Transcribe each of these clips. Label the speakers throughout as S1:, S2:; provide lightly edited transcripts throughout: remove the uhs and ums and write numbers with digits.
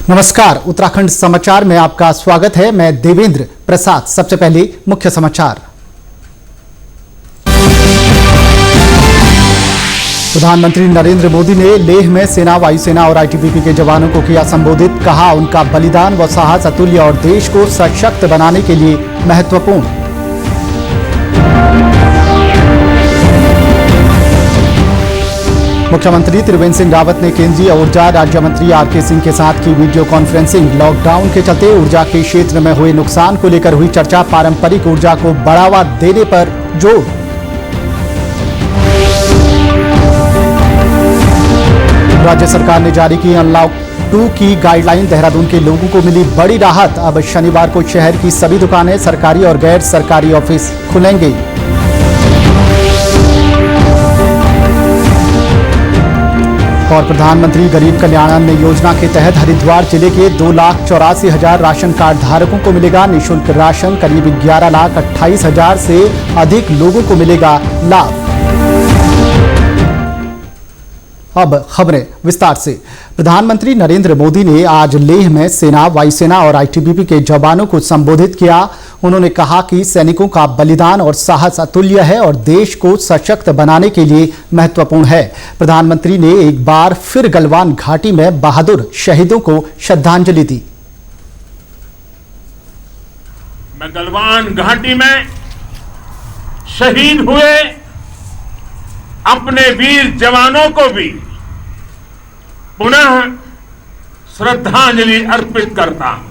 S1: नमस्कार, उत्तराखंड समाचार में आपका स्वागत है। मैं देवेंद्र प्रसाद। सबसे पहले मुख्य समाचार। प्रधानमंत्री नरेंद्र मोदी ने लेह में सेना, वायुसेना और आईटीबीपी के जवानों को किया संबोधित। कहा, उनका बलिदान व साहस अतुल्य और देश को सशक्त बनाने के लिए महत्वपूर्ण। मुख्यमंत्री त्रिवेंद्र सिंह रावत ने केंद्रीय ऊर्जा राज्य मंत्री आरके सिंह के साथ की वीडियो कॉन्फ्रेंसिंग। लॉकडाउन के चलते ऊर्जा के क्षेत्र में हुए नुकसान को लेकर हुई चर्चा। पारंपरिक ऊर्जा को बढ़ावा देने पर जोर। राज्य सरकार ने जारी की अनलॉक 2 की गाइडलाइन। देहरादून के लोगों को मिली बड़ी राहत। अब शनिवार को शहर की सभी दुकानें, सरकारी और गैर सरकारी ऑफिस खुलेंगे। और प्रधानमंत्री गरीब कल्याण अन्न योजना के तहत हरिद्वार जिले के 2,84,000 राशन कार्ड धारकों को मिलेगा निःशुल्क राशन। करीब 11,28,000 से अधिक लोगों को मिलेगा लाभ। अब खबरें विस्तार से। प्रधानमंत्री नरेंद्र मोदी ने आज लेह में सेना, वायुसेना और आईटीबीपी के जवानों को संबोधित किया। उन्होंने कहा कि सैनिकों का बलिदान और साहस अतुल्य है और देश को सशक्त बनाने के लिए महत्वपूर्ण है। प्रधानमंत्री ने एक बार फिर गलवान घाटी में बहादुर शहीदों को श्रद्धांजलि दी।
S2: मैं गलवान घाटी में शहीद हुए अपने वीर जवानों को भी पुनः श्रद्धांजलि अर्पित करता हूं।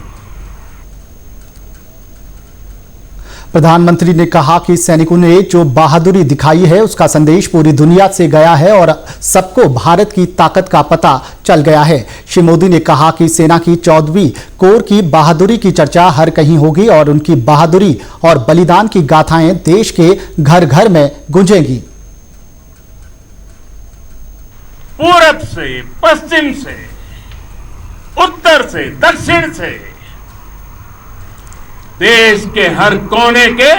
S1: प्रधानमंत्री ने कहा कि सैनिकों ने जो बहादुरी दिखाई है उसका संदेश पूरी दुनिया से गया है और सबको भारत की ताकत का पता चल गया है। श्री मोदी ने कहा कि सेना की 14वीं कोर की बहादुरी की चर्चा हर कहीं होगी और उनकी बहादुरी और बलिदान की गाथाएं देश के घर घर में गूंजेंगी।
S2: पूरब से, पश्चिम से, उत्तर से, दक्षिण से देश के हर कोने के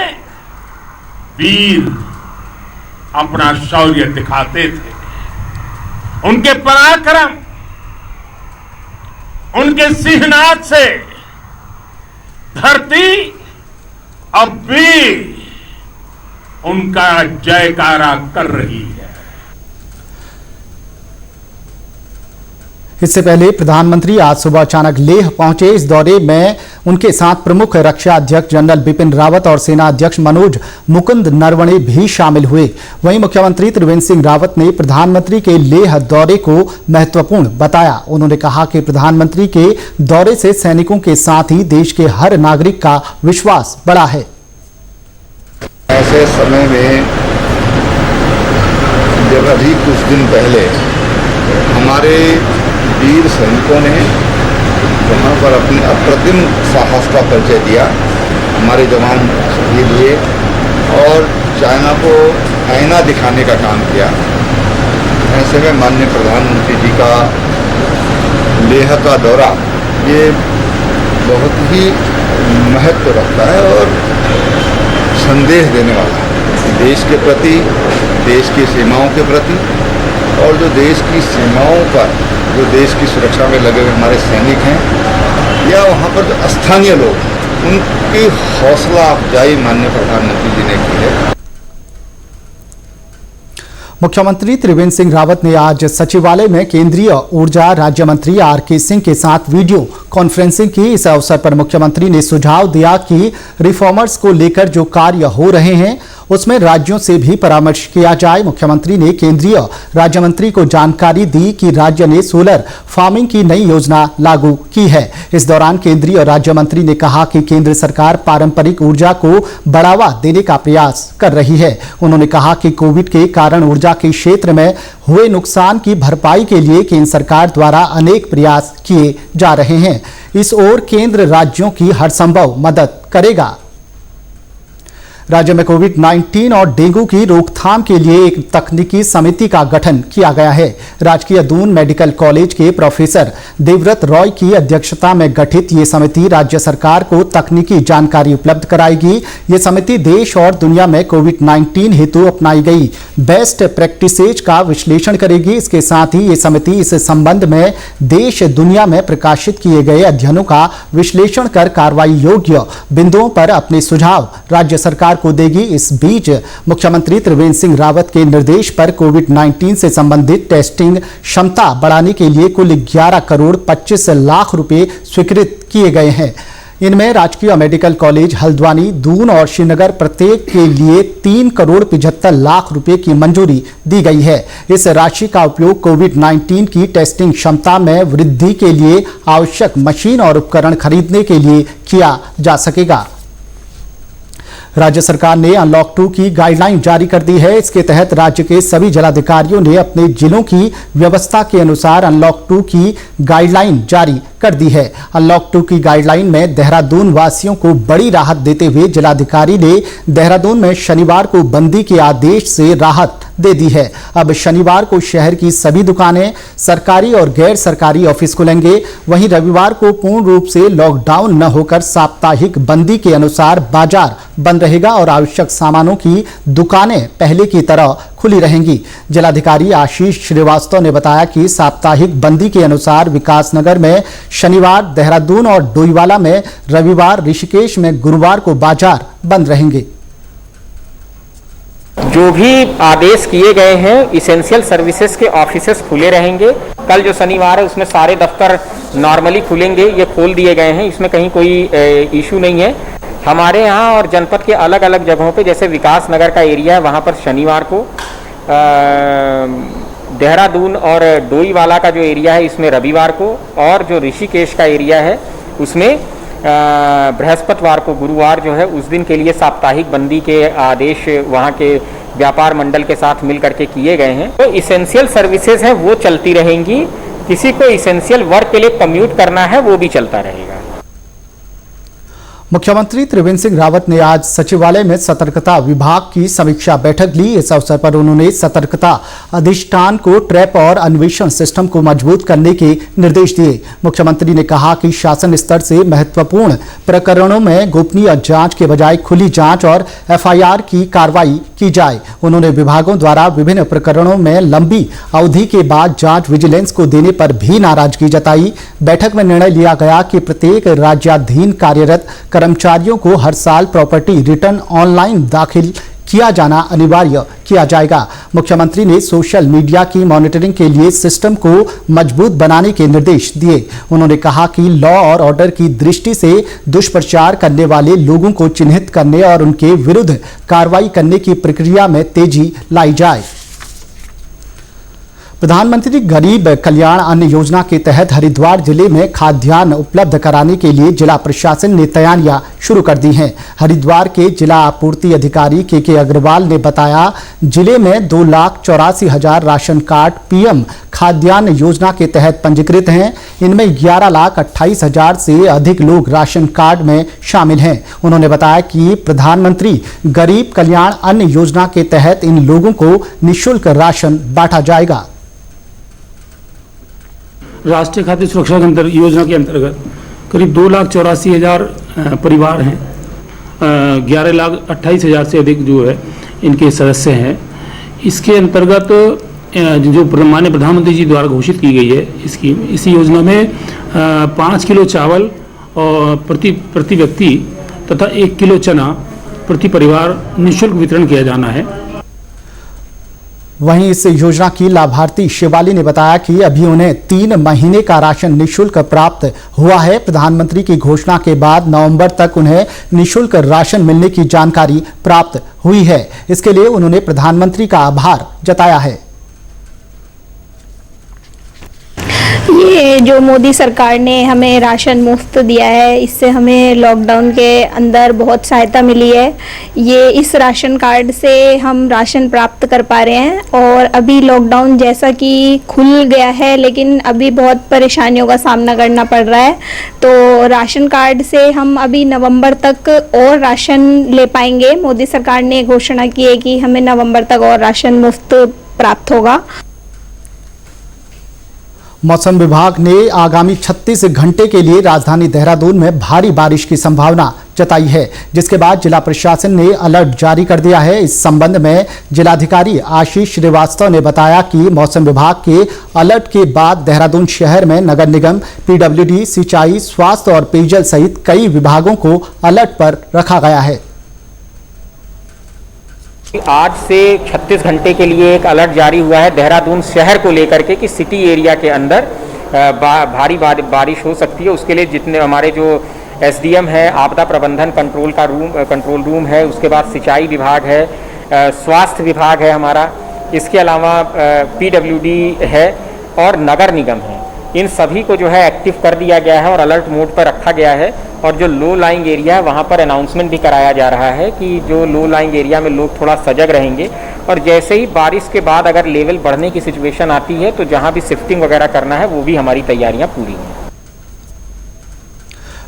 S2: वीर अपना शौर्य दिखाते थे। उनके पराक्रम, उनके सिंहनाद से धरती अब भी उनका जयकारा कर रही है।
S1: इससे पहले प्रधानमंत्री आज सुबह अचानक लेह पहुंचे। इस दौरे में उनके साथ प्रमुख रक्षा अध्यक्ष जनरल बिपिन रावत और सेना अध्यक्ष मनोज मुकुंद नरवणे भी शामिल हुए। वहीं मुख्यमंत्री त्रिवेंद्र सिंह रावत ने प्रधानमंत्री के लेह दौरे को महत्वपूर्ण बताया। उन्होंने कहा कि प्रधानमंत्री के दौरे से सैनिकों के साथ ही देश के हर नागरिक का विश्वास बढ़ा है।
S3: ऐसे समय में जब अभी कुछ दिन पहले हमारे वीर सैनिकों ने वहाँ पर अपने अप्रतिम साहस का परिचय दिया, हमारे जवान शहीद हुए और चाइना को आईना दिखाने का काम किया। ऐसे में माननीय प्रधानमंत्री जी का लेह का दौरा ये बहुत ही महत्व रखता है और संदेश देने वाला है देश के प्रति, देश की सीमाओं के प्रति और जो देश की सीमाओं पर जो देश की सुरक्षा में लगे हुए हमारे सैनिक हैं या वहाँ पर जो स्थानीय लोग, उनकी हौसला अफजाई माननीय प्रधानमंत्री जी ने की है।
S1: मुख्यमंत्री त्रिवेंद्र सिंह रावत ने आज सचिवालय में केंद्रीय ऊर्जा राज्य मंत्री आरके सिंह के साथ वीडियो कॉन्फ्रेंसिंग की। इस अवसर पर मुख्यमंत्री ने सुझाव दिया कि रिफॉर्मर्स को लेकर जो कार्य हो रहे हैं उसमें राज्यों से भी परामर्श किया जाए। मुख्यमंत्री ने केंद्रीय राज्य मंत्री को जानकारी दी कि राज्य ने सोलर फार्मिंग की नई योजना लागू की है। इस दौरान केंद्रीय राज्य मंत्री ने कहा कि केंद्र सरकार पारंपरिक ऊर्जा को बढ़ावा देने का प्रयास कर रही है। उन्होंने कहा कि कोविड के कारण ऊर्जा के क्षेत्र में हुए नुकसान की भरपाई के लिए केंद्र सरकार द्वारा अनेक प्रयास किए जा रहे हैं। इस ओर केंद्र राज्यों की हर संभव मदद करेगा। राज्य में कोविड-19 और डेंगू की रोकथाम के लिए एक तकनीकी समिति का गठन किया गया है। राजकीय दून मेडिकल कॉलेज के प्रोफेसर देवव्रत रॉय की अध्यक्षता में गठित ये समिति राज्य सरकार को तकनीकी जानकारी उपलब्ध कराएगी। ये समिति देश और दुनिया में कोविड-19 हेतु अपनाई गई बेस्ट प्रैक्टिसेज का विश्लेषण करेगी। इसके साथ ही ये समिति इस संबंध में देश दुनिया में प्रकाशित किए गए अध्ययनों का विश्लेषण कर कार्रवाई योग्य बिंदुओं पर अपने सुझाव राज्य सरकार को देगी। इस बीच मुख्यमंत्री त्रिवेंद्र सिंह रावत के निर्देश पर कोविड-19 से संबंधित टेस्टिंग क्षमता बढ़ाने के लिए कुल 11 करोड़ 25 लाख रुपए स्वीकृत किए गए हैं। इनमें राजकीय मेडिकल कॉलेज हल्द्वानी, दून और श्रीनगर प्रत्येक के लिए 3 करोड़ 75 लाख रुपए की मंजूरी दी गई है। इस राशि का उपयोग कोविड-19 की टेस्टिंग क्षमता में वृद्धि के लिए आवश्यक मशीन और उपकरण खरीदने के लिए किया जा सकेगा। राज्य सरकार ने अनलॉक 2 की गाइडलाइन जारी कर दी है। इसके तहत राज्य के सभी जिलाधिकारियों ने अपने जिलों की व्यवस्था के अनुसार अनलॉक 2 की गाइडलाइन जारी कर दी है। अनलॉक 2 की गाइडलाइन में देहरादून वासियों को बड़ी राहत देते हुए जिलाधिकारी ने देहरादून में शनिवार को बंदी के आदेश से राहत दे दी है। अब शनिवार को शहर की सभी दुकानें, सरकारी और गैर सरकारी ऑफिस खुलेंगे। वहीं रविवार को पूर्ण रूप से लॉकडाउन न होकर साप्ताहिक बंदी के अनुसार बाजार बंद रहेगा और आवश्यक सामानों की दुकानें पहले की तरह खुली रहेंगी। जिलाधिकारी आशीष श्रीवास्तव ने बताया कि साप्ताहिक बंदी के अनुसार विकासनगर में शनिवार, देहरादून और डोईवाला में रविवार, ऋषिकेश में गुरुवार को बाजार बंद रहेंगे।
S4: जो भी आदेश किए गए हैं, इसेंशियल सर्विसेज के ऑफिसेस खुले रहेंगे। कल जो शनिवार है उसमें सारे दफ्तर नॉर्मली खुलेंगे, ये खोल दिए गए हैं, इसमें कहीं कोई इशू नहीं है। हमारे यहाँ और जनपद के अलग अलग जगहों पे, जैसे विकास नगर का एरिया है, वहाँ पर शनिवार को, देहरादून और डोईवाला का जो एरिया है इसमें रविवार को, और जो ऋषिकेश का एरिया है उसमें बृहस्पतिवार को, गुरुवार जो है उस दिन के लिए साप्ताहिक बंदी के आदेश वहाँ के व्यापार मंडल के साथ मिल करके किए गए हैं। तो इसेंशियल सर्विसेज हैं वो चलती रहेंगी। किसी को इसेंशियल वर्क के लिए कम्यूट करना है वो भी चलता रहेगा।
S1: मुख्यमंत्री त्रिवेंद्र सिंह रावत ने आज सचिवालय में सतर्कता विभाग की समीक्षा बैठक ली। इस अवसर पर उन्होंने सतर्कता अधिष्ठान को ट्रैप और अन्वेषण सिस्टम को मजबूत करने के निर्देश दिए। मुख्यमंत्री ने कहा कि शासन स्तर से महत्वपूर्ण प्रकरणों में गोपनीय जांच के बजाय खुली जांच और एफआईआर की कार्रवाई की जाए। उन्होंने विभागों द्वारा विभिन्न प्रकरणों में लंबी अवधि के बाद जांच विजिलेंस को देने पर भी नाराजगी जताई। बैठक में निर्णय लिया गया कि प्रत्येक राज्याधीन कार्यरत कर्मचारियों को हर साल प्रॉपर्टी रिटर्न ऑनलाइन दाखिल किया जाना अनिवार्य किया जाएगा। मुख्यमंत्री ने सोशल मीडिया की मॉनिटरिंग के लिए सिस्टम को मजबूत बनाने के निर्देश दिए। उन्होंने कहा कि लॉ और ऑर्डर की दृष्टि से दुष्प्रचार करने वाले लोगों को चिन्हित करने और उनके विरुद्ध कार्रवाई करने की प्रक्रिया में तेजी लाई जाए। प्रधानमंत्री गरीब कल्याण अन्न योजना के तहत हरिद्वार जिले में खाद्यान्न उपलब्ध कराने के लिए जिला प्रशासन ने तैयारियां शुरू कर दी हैं। हरिद्वार के जिला आपूर्ति अधिकारी के अग्रवाल ने बताया, जिले में 2,84,000 राशन कार्ड पीएम खाद्यान्न योजना के तहत पंजीकृत हैं। इनमें 11,28,000 से अधिक लोग राशन कार्ड में शामिल हैं। उन्होंने बताया कि प्रधानमंत्री गरीब कल्याण अन्न योजना के तहत इन लोगों को निःशुल्क राशन बांटा जाएगा।
S5: राष्ट्रीय खाद्य सुरक्षा योजना के अंतर्गत करीब 2,84,000 परिवार हैं। 11,28,000 से अधिक जो है इनके सदस्य हैं। इसके अंतर्गत जो माननीय प्रधानमंत्री जी द्वारा घोषित की गई है स्कीम, इस योजना में 5 किलो चावल और प्रति व्यक्ति तथा 1 किलो चना प्रति परिवार निःशुल्क वितरण किया जाना है।
S1: वहीं इस योजना की लाभार्थी शिवाली ने बताया कि अभी उन्हें 3 महीने का राशन निःशुल्क प्राप्त हुआ है। प्रधानमंत्री की घोषणा के बाद नवंबर तक उन्हें निःशुल्क राशन मिलने की जानकारी प्राप्त हुई है। इसके लिए उन्होंने प्रधानमंत्री का आभार जताया है।
S6: ये जो मोदी सरकार ने हमें राशन मुफ्त दिया है, इससे हमें लॉकडाउन के अंदर बहुत सहायता मिली है। ये इस राशन कार्ड से हम राशन प्राप्त कर पा रहे हैं और अभी लॉकडाउन जैसा कि खुल गया है, लेकिन अभी बहुत परेशानियों का सामना करना पड़ रहा है। तो राशन कार्ड से हम अभी नवंबर तक और राशन ले पाएंगे। मोदी सरकार ने घोषणा की है कि हमें नवंबर तक और राशन मुफ्त प्राप्त होगा।
S1: मौसम विभाग ने आगामी 36 घंटे के लिए राजधानी देहरादून में भारी बारिश की संभावना जताई है, जिसके बाद जिला प्रशासन ने अलर्ट जारी कर दिया है। इस संबंध में जिलाधिकारी आशीष श्रीवास्तव ने बताया कि मौसम विभाग के अलर्ट के बाद देहरादून शहर में नगर निगम, पीडब्ल्यूडी, सिंचाई, स्वास्थ्य और पेयजल सहित कई विभागों को अलर्ट पर रखा गया है।
S4: आज से 36 घंटे के लिए एक अलर्ट जारी हुआ है देहरादून शहर को लेकर के कि सिटी एरिया के अंदर भारी बारिश हो सकती है। उसके लिए जितने हमारे जो एसडीएम है, आपदा प्रबंधन कंट्रोल रूम है, उसके बाद सिंचाई विभाग है, स्वास्थ्य विभाग है हमारा, इसके अलावा पीडब्ल्यूडी है और नगर निगम है, इन सभी को जो है एक्टिव कर दिया गया है और अलर्ट मोड पर रखा गया है। और जो लो लाइंग एरिया है वहाँ पर अनाउंसमेंट भी कराया जा रहा है कि जो लो लाइंग एरिया में लोग थोड़ा सजग रहेंगे और जैसे ही बारिश के बाद अगर लेवल बढ़ने की सिचुएशन आती है तो जहाँ भी शिफ्टिंग वगैरह करना है वो भी हमारी तैयारियाँ पूरी हैं।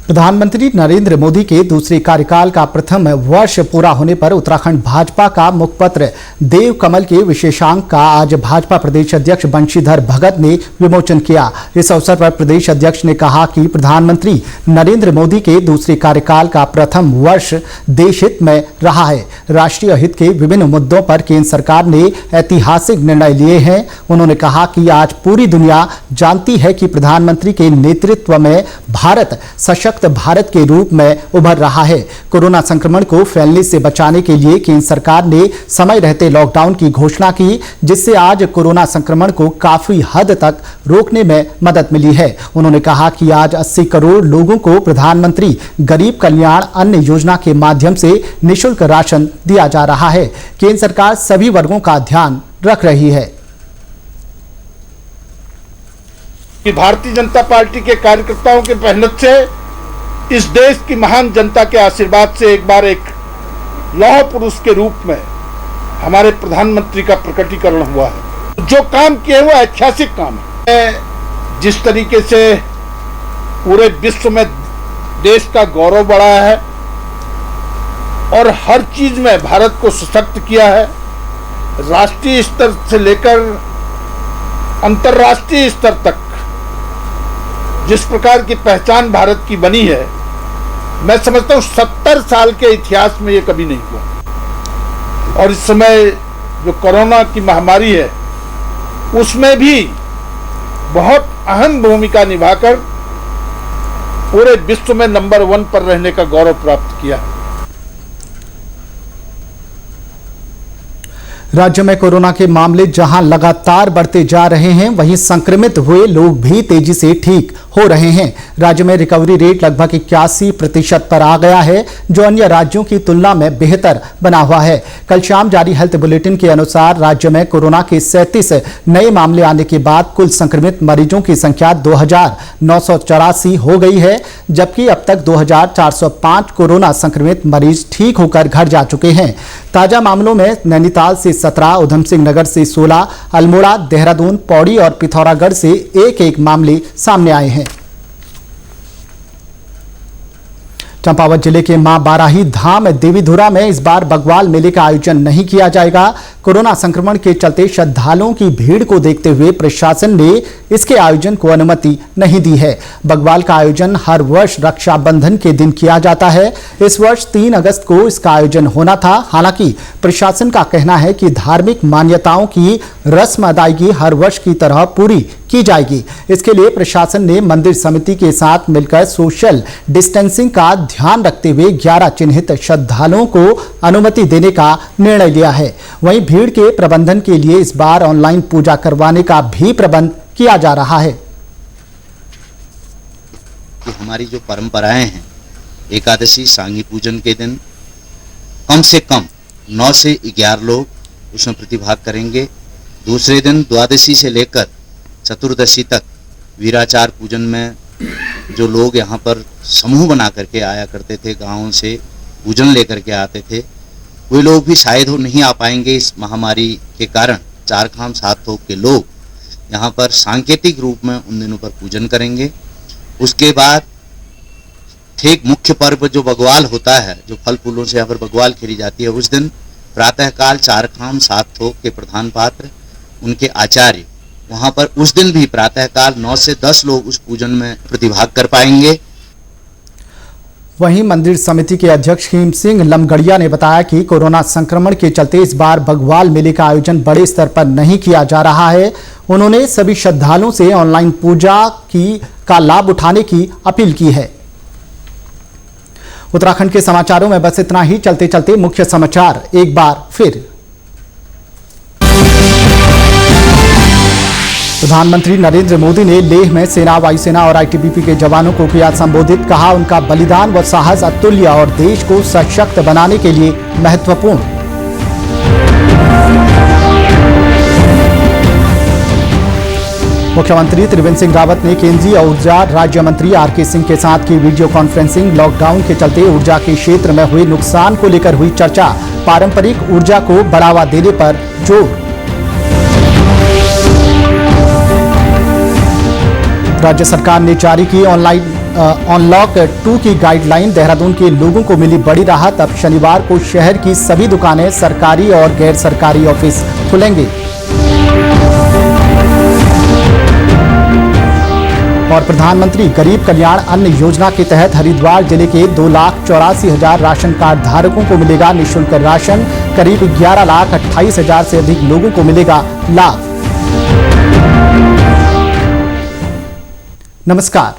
S1: प्रधानमंत्री नरेंद्र मोदी के दूसरे कार्यकाल का प्रथम वर्ष पूरा होने पर उत्तराखंड भाजपा का मुखपत्र देव कमल के विशेषांक का आज भाजपा प्रदेश अध्यक्ष बंशीधर भगत ने विमोचन किया। इस अवसर पर प्रदेश अध्यक्ष ने कहा कि प्रधानमंत्री नरेंद्र मोदी के दूसरे कार्यकाल का प्रथम वर्ष देशहित में रहा है। राष्ट्रीय हित के विभिन्न मुद्दों पर केंद्र सरकार ने ऐतिहासिक निर्णय लिए हैं। उन्होंने कहा कि आज पूरी दुनिया जानती है कि प्रधानमंत्री के नेतृत्व में भारत सशक्त भारत के रूप में उभर रहा है। कोरोना संक्रमण को फैलने से बचाने के लिए केंद्र सरकार ने समय रहते लॉकडाउन की घोषणा की, जिससे आज कोरोना संक्रमण को काफी हद तक रोकने में मदद मिली है। उन्होंने कहा कि आज 80 करोड़ लोगों को प्रधानमंत्री गरीब कल्याण अन्न योजना के माध्यम से निःशुल्क राशन दिया जा रहा है। केंद्र सरकार सभी वर्गों का ध्यान रख रही है।
S7: कि भारतीय जनता पार्टी के कार्यकर्ताओं के मेहनत से, इस देश की महान जनता के आशीर्वाद से एक बार एक लौह पुरुष के रूप में हमारे प्रधानमंत्री का प्रकटीकरण हुआ है। जो काम किए हुए ऐतिहासिक काम है। जिस तरीके से पूरे विश्व में देश का गौरव बढ़ाया है और हर चीज में भारत को सशक्त किया है, राष्ट्रीय स्तर से लेकर अंतर्राष्ट्रीय स्तर तक जिस प्रकार की पहचान भारत की बनी है, मैं समझता हूँ 70 साल के इतिहास में ये कभी नहीं हुआ। और इस समय जो कोरोना की महामारी है उसमें भी बहुत अहम भूमिका निभाकर पूरे विश्व में नंबर 1 पर रहने का गौरव प्राप्त किया है।
S1: राज्य में कोरोना के मामले जहां लगातार बढ़ते जा रहे हैं, वहीं संक्रमित हुए लोग भी तेजी से ठीक हो रहे हैं। राज्य में रिकवरी रेट लगभग 81% पर आ गया है, जो अन्य राज्यों की तुलना में बेहतर बना हुआ है। कल शाम जारी हेल्थ बुलेटिन के अनुसार राज्य में कोरोना के 37 नए मामले आने के बाद कुल संक्रमित मरीजों की संख्या 2984 हो गई है, जबकि अब तक 2405 कोरोना संक्रमित मरीज ठीक होकर घर जा चुके हैं। ताजा मामलों में नैनीताल से 17, उधम सिंह नगर से 16, अल्मोड़ा, देहरादून, पौड़ी और पिथौरागढ़ से एक मामले सामने आए हैं। चंपावत जिले के मां बाराही धाम देवीधुरा में इस बार बग्वाल मेले का आयोजन नहीं किया जाएगा। कोरोना संक्रमण के चलते श्रद्धालुओं की भीड़ को देखते हुए प्रशासन ने इसके आयोजन को अनुमति नहीं दी है। बग्वाल का आयोजन हर वर्ष रक्षाबंधन के दिन किया जाता है। इस वर्ष 3 अगस्त को इसका आयोजन होना था। हालांकि प्रशासन का कहना है कि धार्मिक मान्यताओं की रस्म अदायगी हर वर्ष की तरह पूरी की जाएगी। इसके लिए प्रशासन ने मंदिर समिति के साथ मिलकर सोशल डिस्टेंसिंग का ध्यान रखते हुए 11 चिन्हित श्रद्धालुओं को अनुमति देने का निर्णय लिया है। वहीं भीड़ के प्रबंधन के लिए इस बार ऑनलाइन पूजा करवाने का भी प्रबंध किया जा रहा है।
S8: कि हमारी जो परंपराएं हैं, एकादशी सांगी पूजन के दिन कम से कम 9 से 11 लोग उसमें प्रतिभाग करेंगे। दूसरे दिन द्वादशी से लेकर चतुर्दशी तक वीराचार पूजन में जो लोग यहाँ पर समूह बना करके आया करते थे, गाँव से पूजन लेकर के आते थे, वे लोग भी शायद हो नहीं आ पाएंगे इस महामारी के कारण। चार खाम सात थोक के लोग यहाँ पर सांकेतिक रूप में उन दिनों पर पूजन करेंगे। उसके बाद ठीक मुख्य पर्व जो बग्वाल होता है, जो फल फूलों से यहाँ पर बग्वाल खेली जाती है, उस दिन प्रातःकाल चार खाम सात थोक के प्रधान पात्र उनके आचार्य वहाँ पर उस दिन भी प्रातःकाल 9 से 10 लोग उस पूजन में प्रतिभाग कर पाएंगे।
S1: वहीं मंदिर समिति के अध्यक्ष खीम सिंह लमगड़िया ने बताया कि कोरोना संक्रमण के चलते इस बार बग्वाल मेले का आयोजन बड़े स्तर पर नहीं किया जा रहा है। उन्होंने सभी श्रद्धालुओं से ऑनलाइन पूजा का लाभ उठाने की अपील की है। उत्तराखंड के समाचारों में बस इतना ही। चलते चलते मुख्य समाचार एक बार फिर। प्रधानमंत्री नरेंद्र मोदी ने लेह में सेना, वायुसेना और आईटीबीपी के जवानों को किया संबोधित। कहा, उनका बलिदान व साहस अतुल्य और देश को सशक्त बनाने के लिए महत्वपूर्ण। मुख्यमंत्री त्रिवेंद्र सिंह रावत ने केंद्रीय ऊर्जा राज्य मंत्री आरके सिंह के साथ की वीडियो कॉन्फ्रेंसिंग। लॉकडाउन के चलते ऊर्जा के क्षेत्र में हुए नुकसान को लेकर हुई चर्चा। पारंपरिक ऊर्जा को बढ़ावा देने पर जोर। राज्य सरकार ने जारी की अनलॉक 2 की गाइडलाइन। देहरादून के लोगों को मिली बड़ी राहत। अब शनिवार को शहर की सभी दुकानें, सरकारी और गैर सरकारी ऑफिस खुलेंगे। और प्रधानमंत्री गरीब कल्याण अन्न योजना के तहत हरिद्वार जिले के 2,84,000 राशन कार्ड धारकों को मिलेगा निःशुल्क राशन। करीब 11,28,000 से अधिक लोगों को मिलेगा लाभ। नमस्कार।